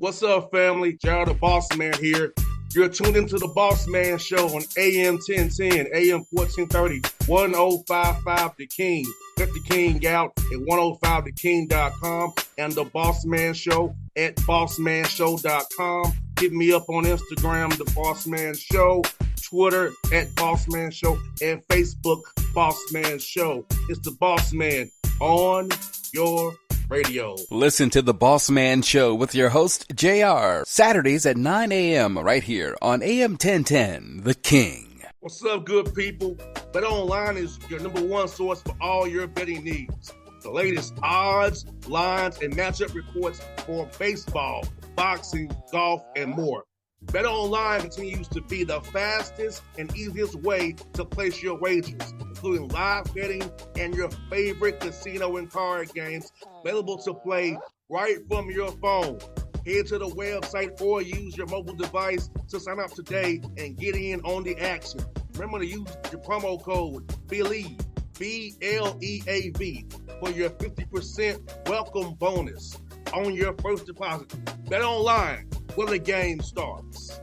What's up, family? Gerald the Bossman here. You're tuned into the Bossman Show on AM 1010, AM 1430, 1055 The King. Let the King out at 105theking.com and the Bossman Show at bossmanshow.com. Hit me up on Instagram, The Bossman Show, Twitter at Bossman Show, and Facebook, Bossman Show. It's the Bossman on your radio. Listen to the Bossman Show with your host, JR, Saturdays at 9 a.m. right here on AM 1010, The King. What's up, good people? BetOnline is your number one source for all your betting needs. The latest odds, lines, and matchup reports for baseball, boxing, golf, and more. BetOnline continues to be the fastest and easiest way to place your wagers, including live betting and your favorite casino and card games available to play right from your phone. Head to the website or use your mobile device to sign up today and get in on the action. Remember to use your promo code BELIEVE, B-L-E-A-V, for your 50% welcome bonus on your first deposit. BetOnline, where the game starts.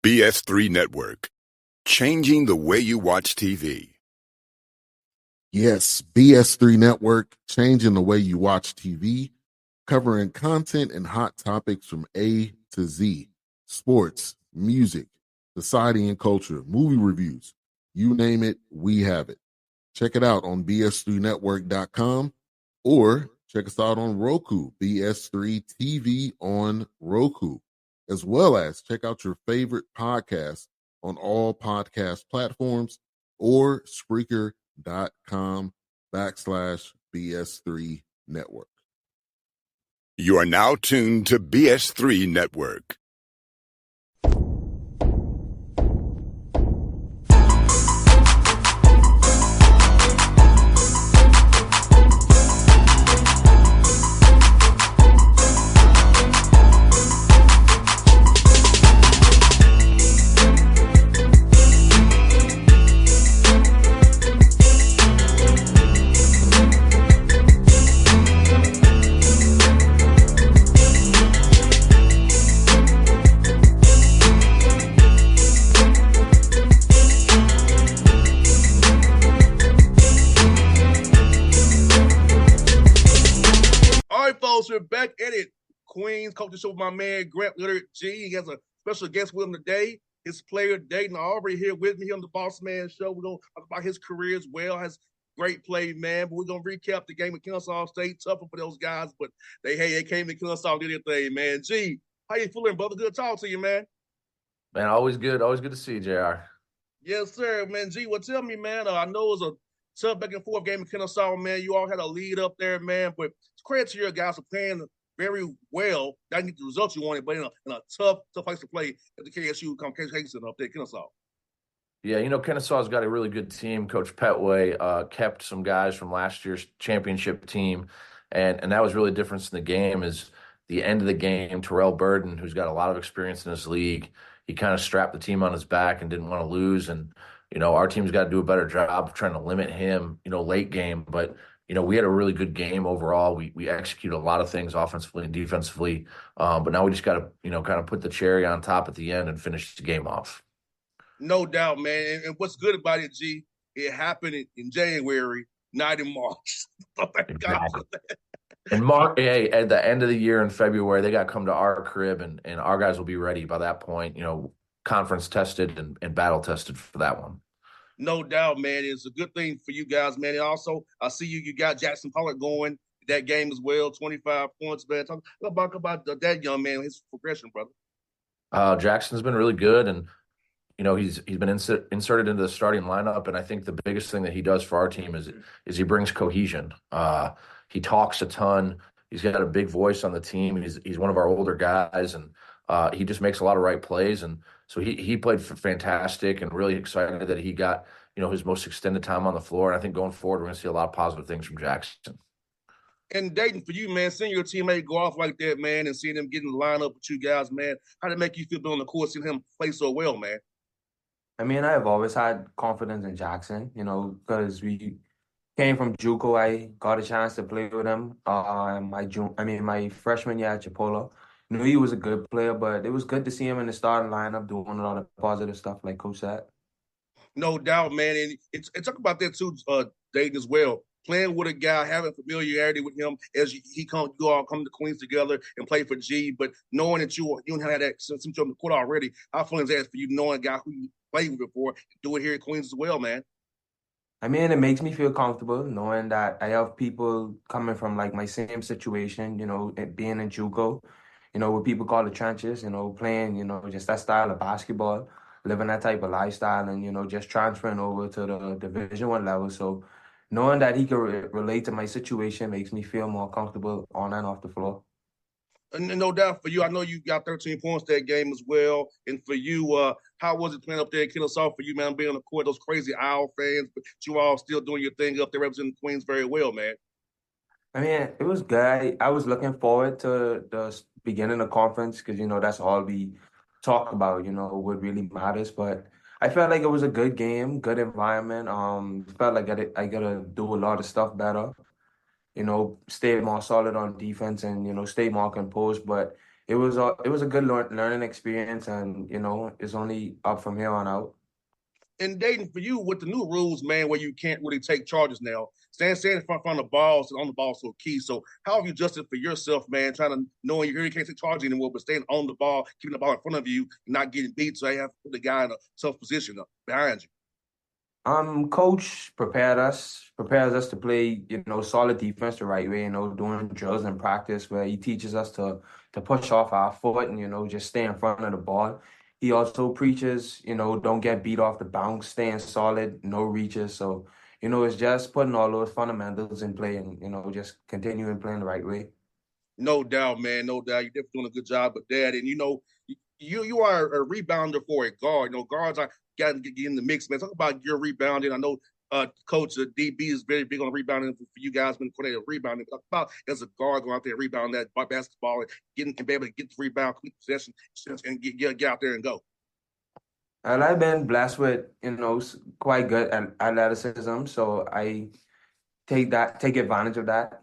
BS3 Network, changing the way you watch TV. Yes, BS3 Network, changing the way you watch TV, covering content and hot topics from A to Z, sports, music, society and culture, movie reviews, you name it, we have it. Check it out on bs3network.com or check us out on Roku, BS3 TV on Roku, as well as check out your favorite podcast on all podcast platforms or Spreaker.com/BS3 Network. You are now tuned to BS3 Network. We're back at it. Queens, coaching show with my man Grant Leonard G. He has a special guest with him today. His player Dayton Aubrey here with me on the Bossman Show. We're going to talk about his career as well. Has great play, man. But we're going to recap the game at Kennesaw State. Tougher for those guys, but they came to Kennesaw and did their thing, man. G, how you feeling, brother? Good to talk to you, man. Man, always good. Always good to see you, JR. Yes, sir, man. G, well, tell me, man, I know it was a tough back and forth game in Kennesaw, man. You all had a lead up there, man. But it's credit to your guys for playing very well. That get the results you wanted, but in a tough place to play at the KSU Kingston up there, Kennesaw. Yeah, Kennesaw's got a really good team. Coach Petway kept some guys from last year's championship team, and that was really the difference in the game is the end of the game, Terrell Burden, who's got a lot of experience in this league, he kind of strapped the team on his back and didn't want to lose. And, our team's got to do a better job of trying to limit him, late game. But, we had a really good game overall. We executed a lot of things offensively and defensively. But now we just got to, kind of put the cherry on top at the end and finish the game off. No doubt, man. And what's good about it, G, it happened in January, not in March. Thank God for that. And Mark, hey, at the end of the year in February, they got to come to our crib, and our guys will be ready by that point, conference tested and battle tested for that one. No doubt, man. It's a good thing for you guys, man. And also, I see you got Jackson Pollard going that game as well, 25 points, man. Talk about that young man, his progression, brother. Jackson's been really good, and he's been inserted into the starting lineup, and I think the biggest thing that he does for our team is he brings cohesion. He talks a ton. He's got a big voice on the team. He's one of our older guys, and he just makes a lot of right plays. And so he played fantastic, and really excited that he got his most extended time on the floor. And I think going forward, we're going to see a lot of positive things from Jackson. And Dayton, for you, man, seeing your teammate go off like that, man, and seeing him get in the lineup with you guys, man, how did it make you feel on the court seeing him play so well, man? I mean, I've always had confidence in Jackson, because we came from JUCO. I got a chance to play with him. My freshman year at Chipola, knew he was a good player, but it was good to see him in the starting lineup doing a lot of positive stuff, like Coach said. No doubt, man. And it's talk about that too, Dayton as well. Playing with a guy, having familiarity with him as you all come to Queens together and play for G, but knowing that you had that since you're on the court already, how fun is that for you knowing a guy who you played with before, do it here at Queens as well, man? I mean, it makes me feel comfortable knowing that I have people coming from like my same situation, being in JUCO, what people call the trenches, playing, just that style of basketball, living that type of lifestyle and, just transferring over to the Division 1 level. So knowing that he can relate to my situation makes me feel more comfortable on and off the floor. And no doubt for you, I know you got 13 points that game as well. And for you, how was it playing up there in Kennesaw for you, man? Being on the court, those crazy Owl fans, but you all still doing your thing up there representing Queens very well, man. I mean, it was good. I was looking forward to the beginning of conference because, that's all we talk about, what really matters. But I felt like it was a good game, good environment. Felt like I gotta do a lot of stuff better, stay more solid on defense and, stay more composed. But it was a good learning experience and, it's only up from here on out. And Dayton, for you, with the new rules, man, where you can't really take charges now, stand in front of the ball, so on the ball so key. So how have you adjusted for yourself, man, trying to knowing you really can't take charges anymore, but staying on the ball, keeping the ball in front of you, not getting beat, so you have to put the guy in a tough position behind you. Coach prepares us to play, solid defense the right way, doing drills in practice where he teaches us to push off our foot and, just stay in front of the ball. He also preaches, don't get beat off the bounce, staying solid, no reaches. So, it's just putting all those fundamentals in play and, just continuing playing the right way. No doubt, man. No doubt. You're definitely doing a good job with that. And you are a rebounder for a guard. Guards are got to get in the mix, man. Talk about your rebounding. I know Coach DB is very big on rebounding for you guys when they rebounding. Talk about as a guard going out there rebounding that basketball and be able to get the rebound, complete possession, and get out there and go. And I've been blessed with, quite good athleticism. So I take advantage of that,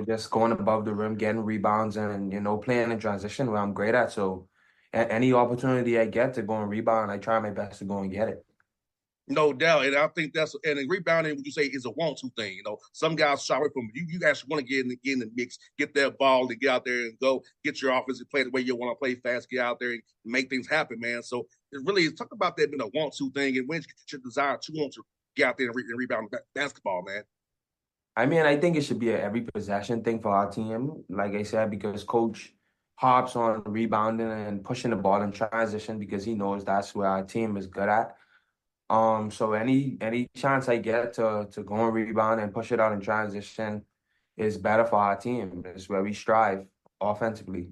just going above the rim, getting rebounds and, playing in transition where I'm great at. So any opportunity I get to go and rebound, I try my best to go and get it. No doubt, and I think and rebounding. Would you say is a want-to thing? Some guys shy away from it. You actually want to get in the mix, get that ball, to get out there and go get your offense and play the way you want to play fast, get out there and make things happen, man. So it really is talk about that being a want-to thing, and when you get your desire to want to get out there and rebound basketball, man. I mean, I think it should be a every possession thing for our team, like I said, because coach hops on rebounding and pushing the ball in transition because he knows that's where our team is good at. So any chance I get to go and rebound and push it out in transition is better for our team. It's where we strive offensively.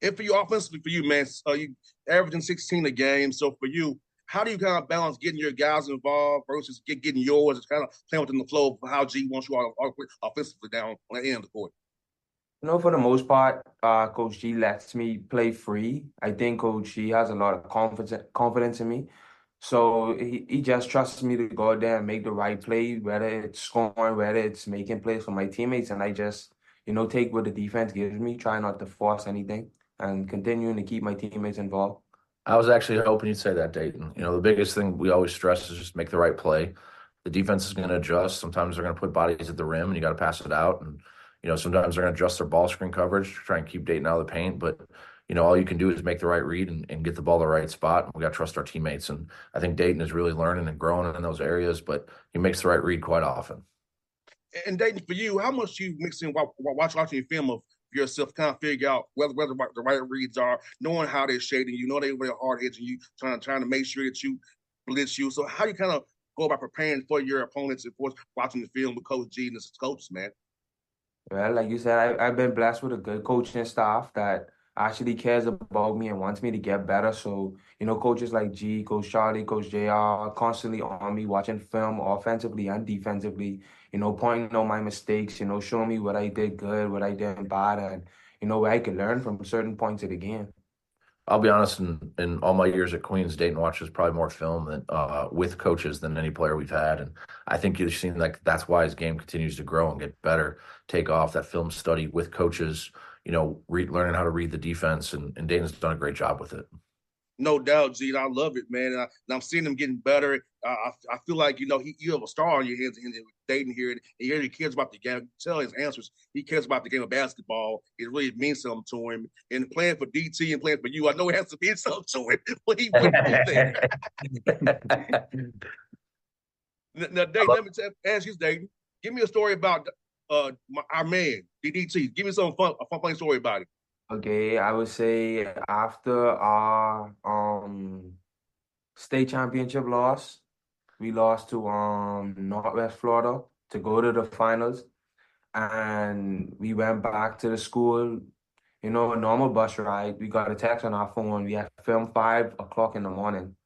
And for you offensively, for you, man, you averaging 16 a game. So for you, how do you kind of balance getting your guys involved versus getting yours? It's kind of playing within the flow of how G wants you all offensively down on the end of the court. For the most part, Coach G lets me play free. I think Coach G has a lot of confidence in me. So he just trusts me to go out there and make the right play, whether it's scoring, whether it's making plays for my teammates. And I just, take what the defense gives me, try not to force anything, and continuing to keep my teammates involved. I was actually hoping you'd say that, Dayton. The biggest thing we always stress is just make the right play. The defense is going to adjust. Sometimes they're going to put bodies at the rim, and you got to pass it out. And sometimes they're going to adjust their ball screen coverage to try and keep Dayton out of the paint. But all you can do is make the right read and get the ball the right spot. And we got to trust our teammates. And I think Dayton is really learning and growing in those areas, but he makes the right read quite often. And Dayton, for you, how much you mix in watching film of yourself, kind of figure out whether the right reads are, knowing how they're shading you, know they're hard edging you, trying to make sure that you blitz you. So how do you kind of go about preparing for your opponents and, of course, watching the film with Coach G and his coaches, man? Well, like you said, I've been blessed with a good coaching staff that actually cares about me and wants me to get better. So, coaches like G, Coach Charlie, Coach JR are constantly on me, watching film offensively and defensively, pointing out my mistakes, showing me what I did good, what I did bad, and, where I can learn from certain points of the game. I'll be honest, in all my years at Queens, Dayton watches probably more film than with coaches than any player we've had. And I think you've seen like that's why his game continues to grow and get better, take off that film study with coaches, learning how to read the defense, and Dayton's done a great job with it. No doubt, Gene. I love it, man. And I'm seeing him getting better. I feel like, you have a star on your hands and Dayton here. And he cares about the game. Tell his answers. He cares about the game of basketball. It really means something to him. And playing for DT and playing for you, I know it has to mean something to him. But he went there. Now, Dayton, let me ask you, Dayton. Give me a story about our man, DDT. Give me a funny story about it. Okay, I would say after our state championship loss, we lost to Northwest Florida to go to the finals, and we went back to the school. A normal bus ride. We got a text on our phone. We had film 5 o'clock in the morning.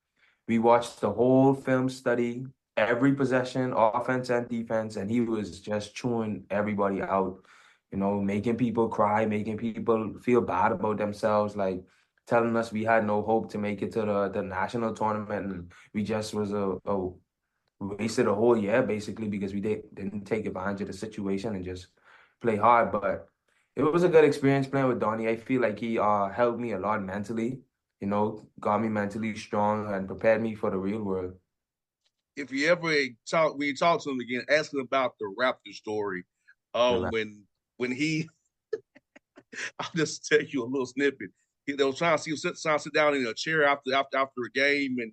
We watched the whole film study, every possession, offense and defense, and he was just chewing everybody out, making people cry, making people feel bad about themselves, like telling us we had no hope to make it to the national tournament, and we just was wasted a whole year basically because we didn't take advantage of the situation and just play hard. But it was a good experience playing with Donnie. I feel like he helped me a lot mentally, got me mentally strong and prepared me for the real world. If you ever talk to him again, ask him about the Raptor story. When he, I'll just tell you a little snippet. They was trying to sit down in a chair after a game, and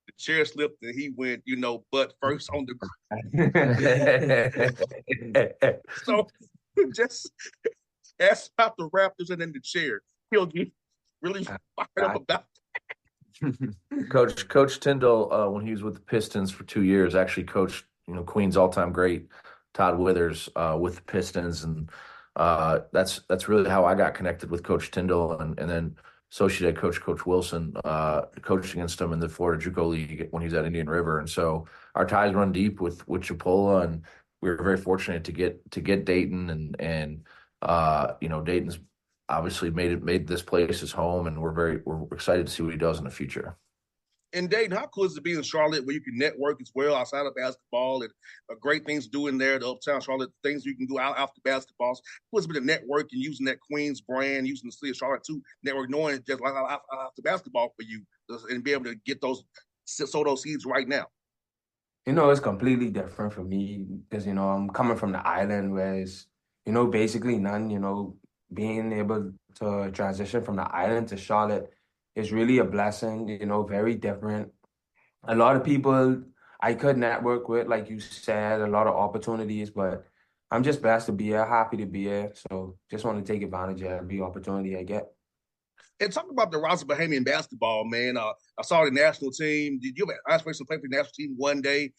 the chair slipped, and he went, butt first on the ground. So just ask about the Raptors and then the chair. He'll get really fired up about that. Coach Tyndall, when he was with the Pistons for 2 years, actually coached, Queens all-time great Todd Withers with the Pistons, and that's really how I got connected with Coach Tyndall, and then associate head Coach Wilson, coached against him in the Florida JUCO League when he was at Indian River, and so our ties run deep with Chipola, and we were very fortunate to get Dayton, and Dayton's obviously made this place his home, and we're excited to see what he does in the future. And Dayton, how cool is it to be in Charlotte where you can network as well outside of basketball, and great things to do in there, the Uptown Charlotte, things you can do after basketball. Cool is to network and using that Queens brand, using the city of Charlotte to network, knowing just like after basketball for you, and be able to get sow those seeds right now. It's completely different for me because, I'm coming from the island where it's, basically none, being able to transition from the island to Charlotte is really a blessing, very different. A lot of people I could network with, like you said, a lot of opportunities, but I'm just blessed to be here, happy to be here. So just want to take advantage of every opportunity I get. And talk about the rise of Bahamian basketball, man. I saw the national team. Did you have aspirations to play for the national team one day,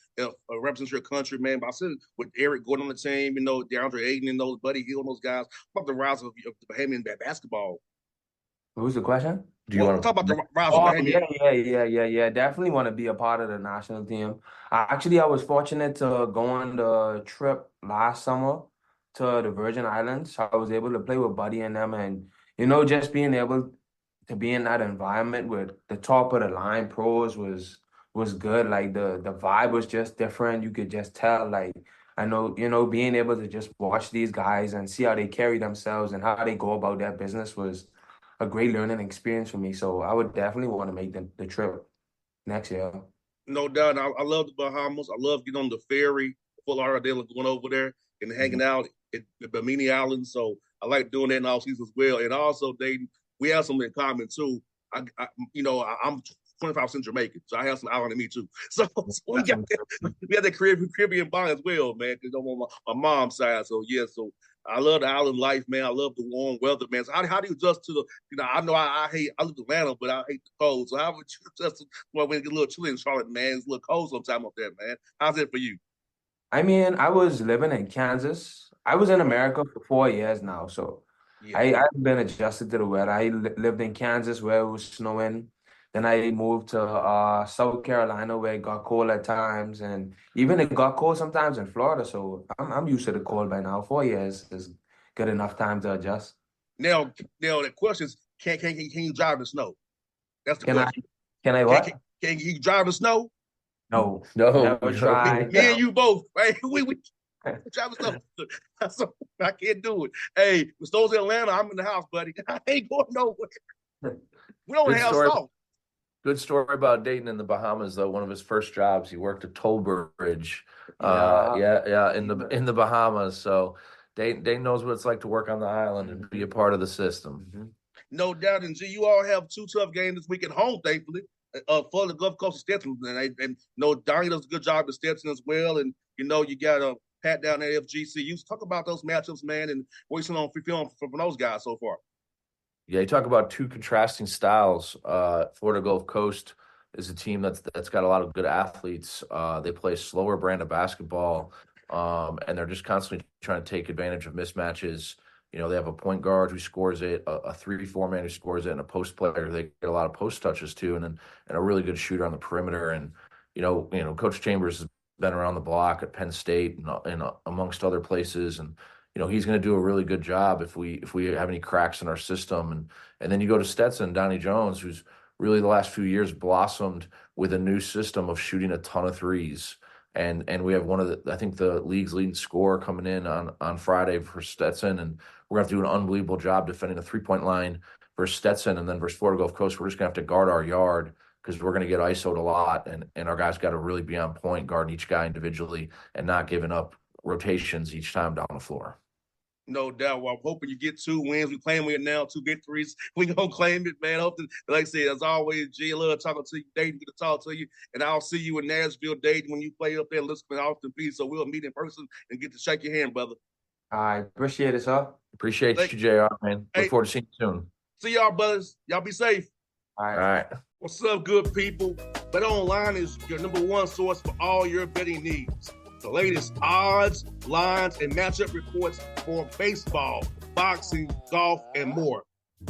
represent your country, man? But I said with Eric Gordon on the team, DeAndre Ayton and those, Buddy Hield and those guys. About the rise of the Bahamian basketball. What was the question? Do you want to talk about the rise of Bahamian? Yeah. Definitely want to be a part of the national team. I was fortunate to go on the trip last summer to the Virgin Islands. So I was able to play with Buddy and them, and just being able to be in that environment with the top of the line pros was good. Like the vibe was just different. You could just tell. Like I know, being able to just watch these guys and see how they carry themselves and how they go about their business was a great learning experience for me. So I would definitely want to make the trip next year. No doubt. I love the Bahamas. I love getting on the ferry, Fort Lauderdale, and going over there and hanging out at the Bimini Island. So I like doing that in all seasons as well. And also, Dayton, we have something in common too. I'm 25% Jamaican, so I have some island in me too. So we got that Caribbean bond as well, man. Because I'm on my mom's side. So yeah, so I love the island life, man. I love the warm weather, man. So how do you adjust to the? I know I live in Atlanta, but I hate the cold. So how would you adjust when it get a little chilly in Charlotte, man? It's a little cold sometimes up there, man. How's it for you? I mean, I was living in Kansas. I was in America for 4 years now, so Yeah. I've been adjusted to the weather. I lived in Kansas where it was snowing. Then I moved to South Carolina where it got cold at times, and even it got cold sometimes in Florida. So I'm used to the cold by now. 4 years is good enough time to adjust. Now the question is, can you drive in the snow? That's the Can question. Can I what? Can you drive in the snow? No, No. never tried. Me and you both, right? Travis Sumter. So I can't do it. Hey, if those in Atlanta, I'm in the house, buddy. I ain't going nowhere. We don't Good have story. salt. Good story about Dayton in the Bahamas, though. One of his first jobs, he worked at toll bridge. In the Bahamas. So Dayton knows what it's like to work on the island and be a part of the system. No doubt. And G, you all have 2 tough games this week at home, thankfully, for the Gulf Coast of Stetson. And Donnie does a good job at Stetson as well. And, you got a pat down at FGCU. Talk about those matchups, man, and what you're on film from those guys so far. Yeah, you talk about 2 contrasting styles. Florida Gulf Coast is a team that's got a lot of good athletes. They play a slower brand of basketball, and they're just constantly trying to take advantage of mismatches. They have a point guard who scores it, a 3-4 man who scores it, and a post player. They get a lot of post touches too, and a really good shooter on the perimeter. And Coach Chambers has been around the block at Penn State and amongst other places, and he's going to do a really good job if we have any cracks in our system. And then you go to Stetson, Donnie Jones, who's really the last few years blossomed with a new system of shooting a ton of threes. And we have one of I think the league's leading scorer coming in on Friday for Stetson, and we're going to have to do an unbelievable job defending the 3-point line versus Stetson, and then versus Florida Gulf Coast. We're just going to have to guard our yard because we're going to get ISO'd a lot, and our guys got to really be on point, guarding each guy individually and not giving up rotations each time down the floor. No doubt. Well, I'm hoping you get 2 wins. We claim it now, 2 victories. We gonna claim it, man. Hope that, like I said, as always, G, love talking to you, Dayton, good to talk to you, and I'll see you in Nashville, Dayton, when you play up there in Lisbon, Austin Peay. So we'll meet in person and get to shake your hand, brother. I appreciate it, sir. Appreciate you, JR, man. Look forward to seeing you soon. See y'all, brothers. Y'all be safe. All All right. What's up, good people? Bet Online is your #1 source for all your betting needs. The latest odds, lines, and matchup reports for baseball, boxing, golf, and more.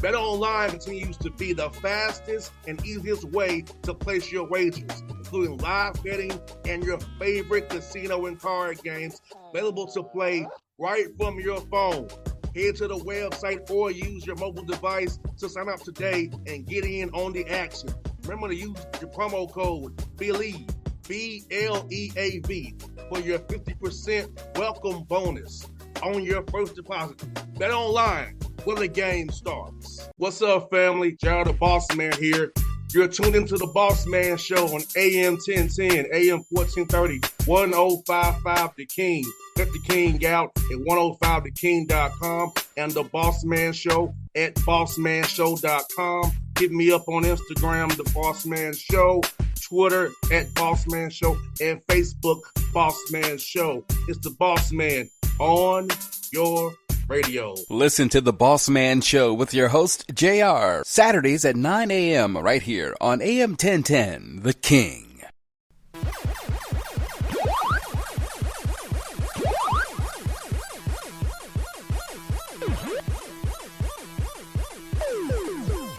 Bet Online continues to be the fastest and easiest way to place your wagers, including live betting and your favorite casino and card games available to play right from your phone. Head to the website or use your mobile device to sign up today and get in on the action. Remember to use your promo code BELIEVE, BLEAV, for your 50% welcome bonus on your first deposit. Bet Online, where the game starts. What's up, family? Jared the Bossman here. You're tuned into the Bossman Show on AM 1010, AM 1430, 1055 The King. Let the King out at 105theking.com and the Bossman Show at bossmanshow.com. Hit me up on Instagram, The Bossman Show, Twitter at Bossman Show, and Facebook, Bossman Show. It's the Bossman on your radio. Listen to the Bossman Show with your host, JR, Saturdays at 9 a.m. right here on AM 1010, The King.